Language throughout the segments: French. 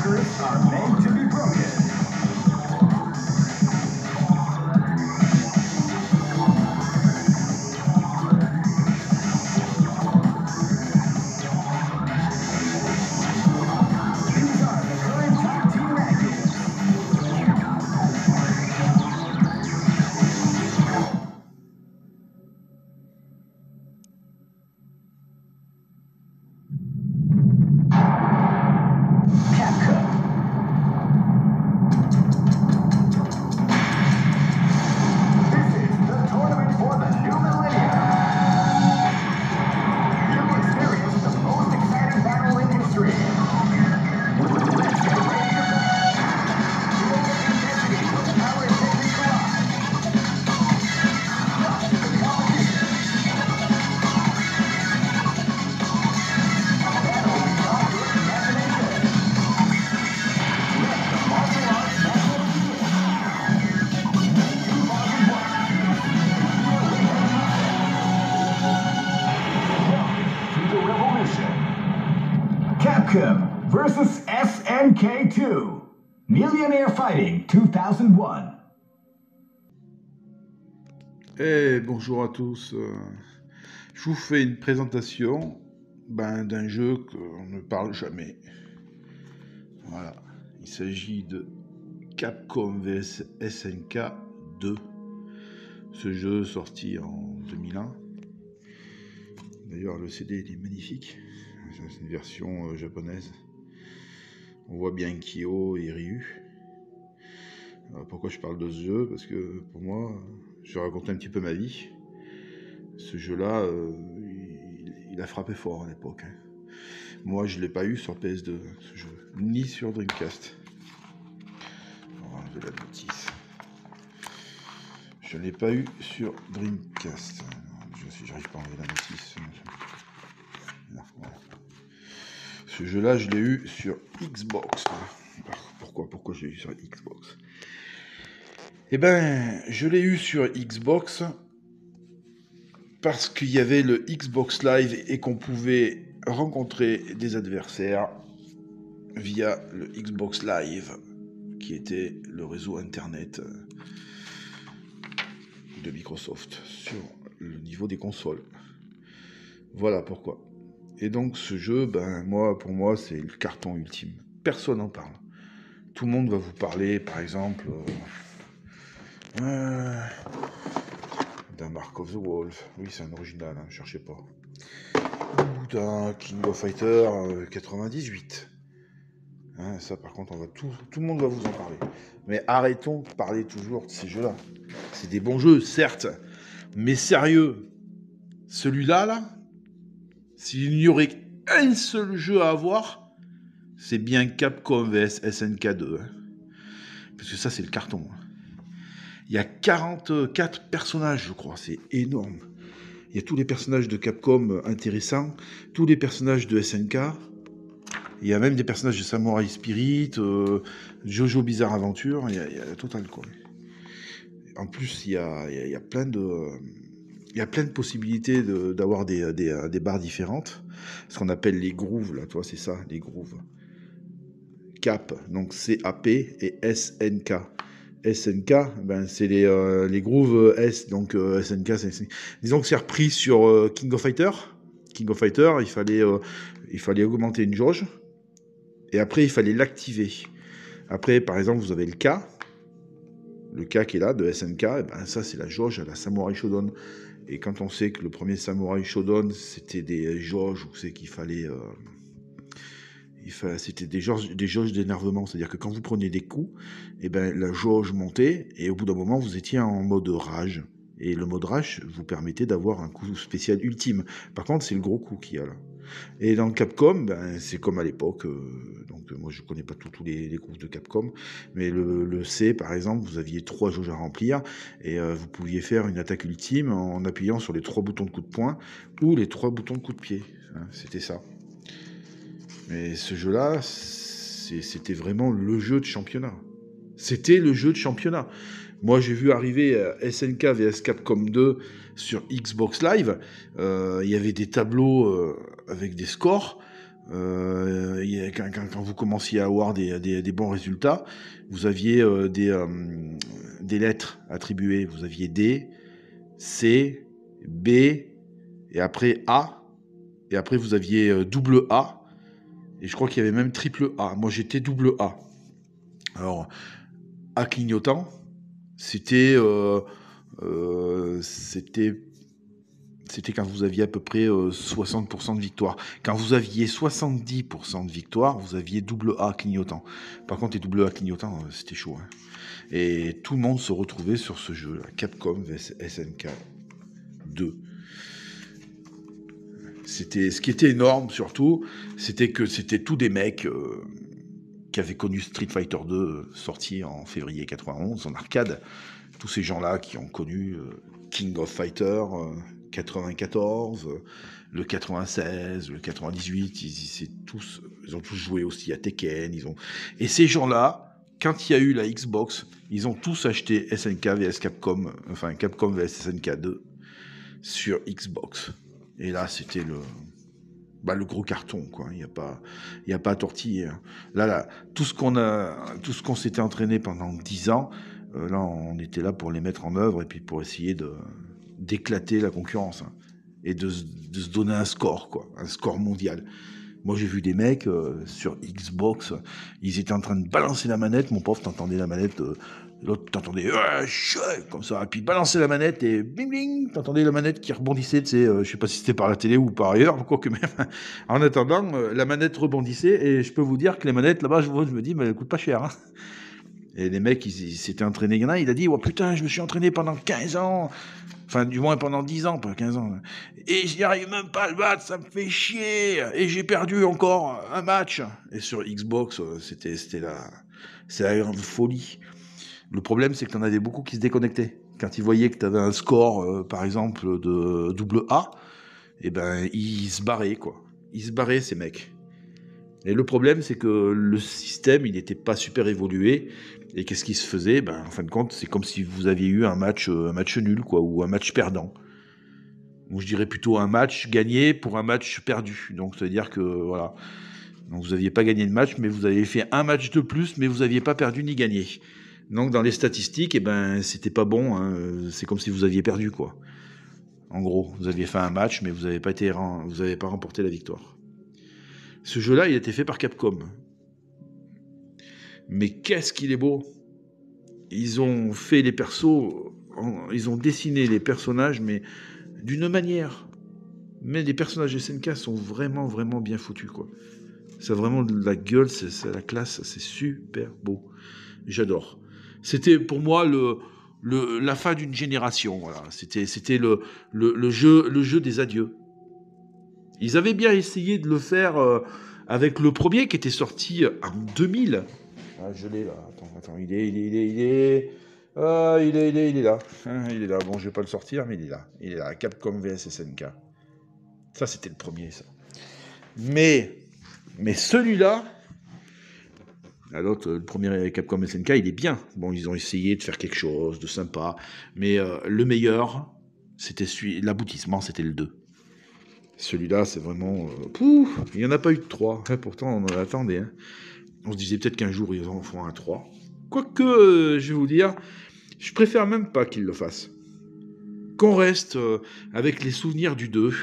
secrets are meant to be broken. These are the current top team rankings. Capcom. This is the tournament for the new millennium. You will experience the most exciting battle in history. Let's get ready to go. Feel the intensity when the power and technique collide. Trust the competition. Battle beyond your imagination. Let the martial arts battle begin. 2001. Welcome to the revolution. Capcom versus SNK2. Millionaire Fighting 2001. Bonjour à tous. Je vous fais une présentation d'un jeu qu'on ne parle jamais. Voilà. Il s'agit de Capcom vs SNK 2. Ce jeu sorti en 2001. D'ailleurs, le CD il est magnifique. C'est une version japonaise. On voit bien Kyo et Ryu. Alors, pourquoi je parle de ce jeu? Parce que pour moi, je vais raconter un petit peu ma vie. Ce jeu-là, il a frappé fort à l'époque. Moi, je ne l'ai pas eu sur PS2, ce jeu, ni sur Dreamcast. On va enlever la notice. Je ne l'ai pas eu sur Dreamcast. Si j'arrive pas à enlever la notice. Voilà. Ce jeu-là, je l'ai eu sur Xbox. Pourquoi je l'ai eu sur Xbox? Eh ben, je l'ai eu sur Xbox parce qu'il y avait le Xbox Live et qu'on pouvait rencontrer des adversaires via le Xbox Live, qui était le réseau Internet de Microsoft sur le niveau des consoles. Voilà pourquoi. Et donc ce jeu, pour moi, c'est le carton ultime. Personne n'en parle. Tout le monde va vous parler, par exemple, d'un Mark of the Wolf. Oui, c'est un original, hein, cherchez pas. Ou d'un King of Fighter 98. Hein, ça, par contre, tout le monde va vous en parler. Mais arrêtons de parler toujours de ces jeux-là. C'est des bons jeux, certes. Mais sérieux, celui-là, s'il n'y aurait qu'un seul jeu à avoir, c'est bien Capcom vs SNK 2. Hein. Parce que ça, c'est le carton. Hein. Il y a 44 personnages, je crois. C'est énorme. Il y a tous les personnages de Capcom intéressants, tous les personnages de SNK. Il y a même des personnages de Samurai Spirit, Jojo Bizarre Adventure. Il y a la totale, quoi. En plus, il y a plein de... Il y a plein de possibilités d'avoir des barres différentes. Ce qu'on appelle les grooves, là, toi, c'est ça, les grooves. Cap, donc CAP et SNK. SNK, c'est les grooves S, donc SNK, disons que c'est repris sur King of Fighter. King of Fighter, il fallait augmenter une jauge, et après, il fallait l'activer. Après, par exemple, vous avez le K qui est là, de SNK, ça, c'est la jauge à la Samurai Shodown. Et quand on sait que le premier Samurai Shodown, c'était des jauges où c'est qu'il fallait... c'était des jauges d'énervement. C'est-à-dire que quand vous preniez des coups, la jauge montait et au bout d'un moment, vous étiez en mode rage. Et le mode rage vous permettait d'avoir un coup spécial ultime. Par contre, c'est le gros coup qu'il y a là. Et dans Capcom, c'est comme à l'époque. Donc moi, je connais pas tous les coups de Capcom. Mais le C, par exemple, vous aviez 3 jauges à remplir. Et vous pouviez faire une attaque ultime en appuyant sur les 3 boutons de coup de poing ou les 3 boutons de coup de pied. Hein, c'était ça. Mais ce jeu-là, c'était vraiment le jeu de championnat. C'était le jeu de championnat. Moi, j'ai vu arriver SNK vs Capcom 2 sur Xbox Live. Il y avait des tableaux avec des scores. Quand vous commenciez à avoir des bons résultats, vous aviez des lettres attribuées. Vous aviez D, C, B, et après A, et après vous aviez double A, et je crois qu'il y avait même triple A. Moi j'étais double A. Alors, A clignotant, c'était quand vous aviez à peu près 60% de victoire. Quand vous aviez 70% de victoire, vous aviez double A clignotant. Par contre, les double A clignotants, c'était chaud. Hein. Et tout le monde se retrouvait sur ce jeu, là, Capcom vs SNK 2. Ce qui était énorme, surtout, c'était que c'était tous des mecs qui avaient connu Street Fighter 2, sorti en février 91, en arcade. Tous ces gens-là qui ont connu King of Fighter 94, le 96, le 98, ils ont tous joué aussi à Tekken. Et ces gens-là, quand il y a eu la Xbox, ils ont tous acheté SNK vs Capcom, enfin Capcom vs SNK 2 sur Xbox. Et là, c'était le gros carton, quoi. Il y a pas à tortiller. Hein. Là, tout ce qu'on s'était entraîné pendant 10 ans, là, on était là pour les mettre en œuvre et puis pour essayer d'éclater la concurrence, hein, et de se donner un score, quoi, un score mondial. Moi, j'ai vu des mecs sur Xbox, ils étaient en train de balancer la manette, mon pauvre, t'entendais la manette, l'autre t'entendais comme ça, et puis balancer la manette et bling bling, t'entendais la manette qui rebondissait, tu sais, je sais pas si c'était par la télé ou par ailleurs, quoique même. En attendant, la manette rebondissait et je peux vous dire que les manettes là-bas, je me dis, mais elles coûtent pas cher. Hein. Et les mecs, ils s'étaient entraînés. Il y en a, il a dit, oh putain, je me suis entraîné pendant 15 ans. Enfin, du moins pendant 10 ans, pas 15 ans. Et j'y arrive même pas à le battre, ça me fait chier. Et j'ai perdu encore un match. Et sur Xbox, c'était la grande folie. Le problème, c'est que t'en avais beaucoup qui se déconnectaient. Quand ils voyaient que t'avais un score, par exemple, de double A, eh ben, ils se barraient, quoi. Ils se barraient, ces mecs. Et le problème, c'est que le système, il n'était pas super évolué. Et qu'est-ce qui se faisait ? Ben, en fin de compte, c'est comme si vous aviez eu un match nul, quoi, ou un match perdant. Ou je dirais plutôt un match gagné pour un match perdu. Donc, c'est-à-dire que, voilà. Donc, vous n'aviez pas gagné le match, mais vous avez fait un match de plus, mais vous n'aviez pas perdu ni gagné. Donc, dans les statistiques, eh ben, c'était pas bon. Hein. C'est comme si vous aviez perdu, quoi. En gros, vous aviez fait un match, mais vous n'avez pas remporté la victoire. Ce jeu-là, il a été fait par Capcom. Mais qu'est-ce qu'il est beau! Ils ont fait les persos, ils ont dessiné les personnages, mais d'une manière. Mais les personnages SNK sont vraiment, vraiment bien foutus, quoi. Ça a vraiment de la gueule, c'est la classe, c'est super beau. J'adore. C'était pour moi la fin d'une génération, voilà. C'était le jeu des adieux. Ils avaient bien essayé de le faire avec le premier qui était sorti en 2000. Ah, je l'ai là. Attends, il est. Ah, il est là. Hein, il est là. Bon, je vais pas le sortir, mais il est là. Il est là. Capcom vs SNK. Ça, c'était le premier, ça. Mais celui-là, l'autre, le premier Capcom SNK, il est bien. Bon, ils ont essayé de faire quelque chose de sympa, mais le meilleur, c'était l'aboutissement, c'était le 2. Celui-là, c'est vraiment... il n'y en a pas eu de 3. Pourtant, on en attendait. Hein. On se disait peut-être qu'un jour, ils en feront un 3. Quoique, je vais vous dire, je préfère même pas qu'ils le fassent. Qu'on reste avec les souvenirs du 2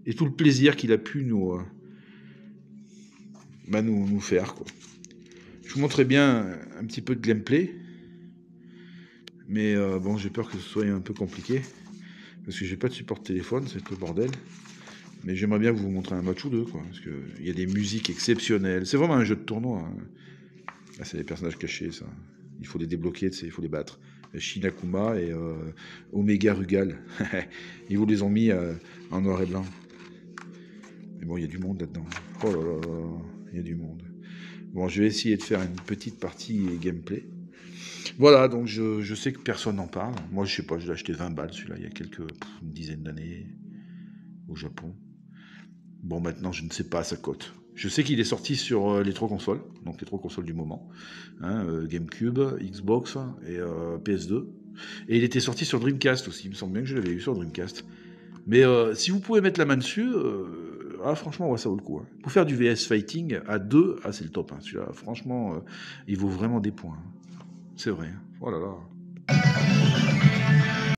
et tout le plaisir qu'il a pu nous faire, quoi. Je vous montrerai bien un petit peu de gameplay. Mais bon, j'ai peur que ce soit un peu compliqué. Parce que j'ai pas de support de téléphone, c'est le bordel. Mais j'aimerais bien vous montrer un match ou deux, quoi. Parce qu'il y a des musiques exceptionnelles. C'est vraiment un jeu de tournoi. Hein. Là, c'est des personnages cachés, ça. Il faut les débloquer, il faut les battre. Shinakuma et Omega Rugal. Ils vous les ont mis en noir et blanc. Mais bon, il y a du monde là-dedans. Oh là là là, il y a du monde. Bon, je vais essayer de faire une petite partie gameplay. Voilà, donc je sais que personne n'en parle. Moi, je sais pas, je l'ai acheté 20 balles, celui-là, il y a une dizaine d'années, au Japon. Bon, maintenant, je ne sais pas à sa cote. Je sais qu'il est sorti sur les 3 consoles, donc les 3 consoles du moment. Hein, GameCube, Xbox et PS2. Et il était sorti sur Dreamcast aussi, il me semble bien que je l'avais eu sur Dreamcast. Mais si vous pouvez mettre la main dessus, Ah, franchement, ouais, ça vaut le coup. Hein. Pour faire du VS Fighting à 2, ah, c'est le top. Hein, celui-là, franchement, il vaut vraiment des points. Hein. C'est vrai. Hein. Oh là là.